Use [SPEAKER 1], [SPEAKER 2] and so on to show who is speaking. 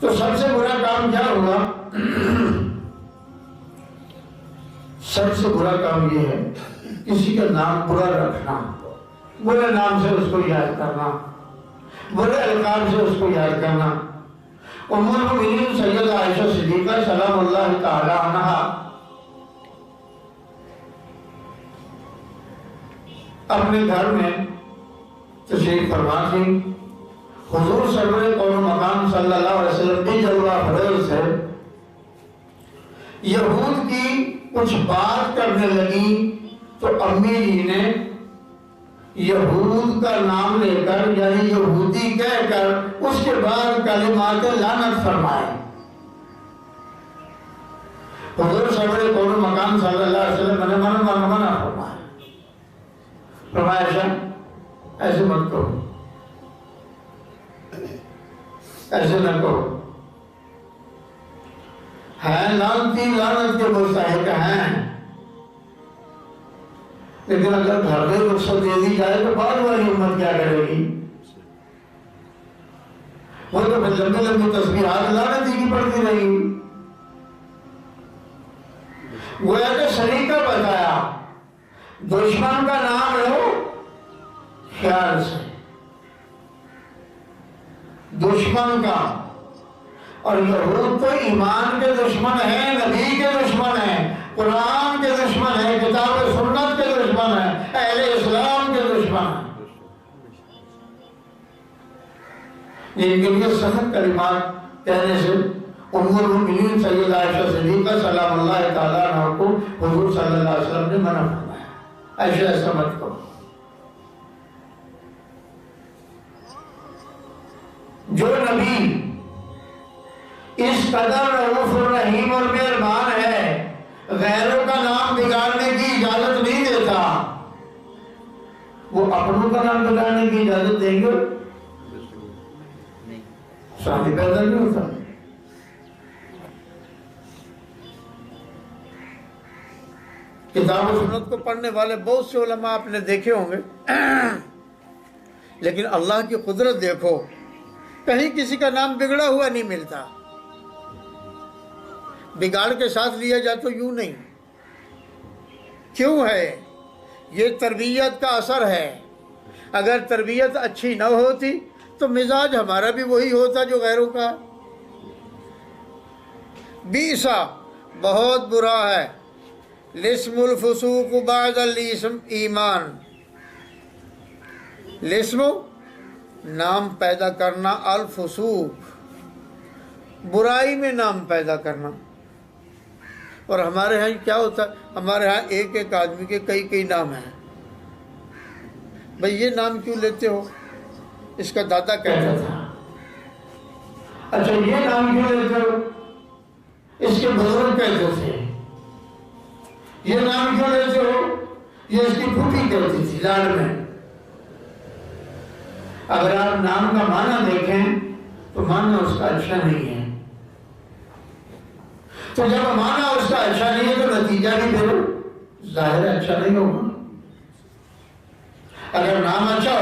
[SPEAKER 1] تو سب سے برا کام کیا ہوا؟ سب سے برا کام یہ ہے کسی کا نام برا رکھنا، برے نام سے اس کو یاد کرنا، برے القاب سے اس کو یاد کرنا۔ ام المؤمنین سیدہ عائشہ صدیقہ سلام اللہ تعالی عنہا اپنے گھر میں تشریف فرما تھی، حضور سرور کون و مقام صلی اللہ علیہ وسلم بھی جلوہ فروز ہے، یہود کی کچھ بات کرنے لگی تو امی جی نے یہود کا نام لے کر یعنی یہودی کہہ کر اس کے بعد کلمات لعنت فرمائے۔ حضور سرور کون و مقام صلی اللہ علیہ وسلم نے منع فرمایا، فرمایا عائشہ ایسے مت کرو، ایسے نہ کرو، ہیں لعنتی لعنت کے مستحق ہیں، لیکن اگر گھر میں رخصت دے دی جائے تو بعد والی امت کیا کرے گی؟ وہ تو پھر لمبی لمبی تسبیحات لعنتی کی پڑتی رہی۔ گویا کہ سلیقہ بتایا، دشمن کا نام لو خیال سے، دشمن کا، اور یہود تو ایمان کے دشمن ہیں، نبی کے دشمن ہیں، قرآن کے دشمن ہیں، کتاب و سنت کے دشمن ہیں، اہل اسلام کے دشمن ہیں، جن کے لیے سخت کلمات کہنے سے ام المؤمنین سیدہ عائشہ صدیقہ سلام اللہ تعالیٰ عنہ کو حضور صلی اللہ علیہ وسلم نے منع فرمایا، عائشہ ایسا مت کرو۔ جو نبی اس قدر رؤوف الرحیم اور مہربان ہے، غیروں کا نام بگاڑنے کی اجازت نہیں دیتا، وہ اپنوں کا نام بگاڑنے کی اجازت دیں گے؟ شادی پیدا نہیں ہوتا۔ کتاب و سنت کو پڑھنے والے بہت سے علماء آپ نے دیکھے ہوں گے، لیکن اللہ کی قدرت دیکھو، کہیں کسی کا نام بگڑا ہوا نہیں ملتا، بگاڑ کے ساتھ لیا جائے تو یوں نہیں۔ کیوں ہے؟ یہ تربیت کا اثر ہے۔ اگر تربیت اچھی نہ ہوتی تو مزاج ہمارا بھی وہی ہوتا جو غیروں کا۔ بیسا بہت برا ہے، لسم الفسوق بعد الاسم ایمان، لسم نام پیدا کرنا، الفسوق برائی میں نام پیدا کرنا۔ اور ہمارے ہاں کیا ہوتا ہے؟ ہمارے ہاں ایک ایک آدمی کے کئی نام ہیں۔ بھئی یہ نام کیوں لیتے ہو؟ اس کا دادا کہتا تھا۔ اچھا یہ نام کیوں لیتے ہو؟ اس کے بزرگ کہتے تھے۔ یہ نام کیوں لیتے ہو؟ یہ اس کی پھوپھی کہتی تھی لاڑ میں۔ اگر آپ نام کا معنی دیکھیں تو معنی اس کا اچھا نہیں ہے، تو جب معنی اس کا اچھا نہیں ہے تو نتیجہ بھی پھر ظاہر اچھا نہیں ہوگا۔ اگر نام اچھا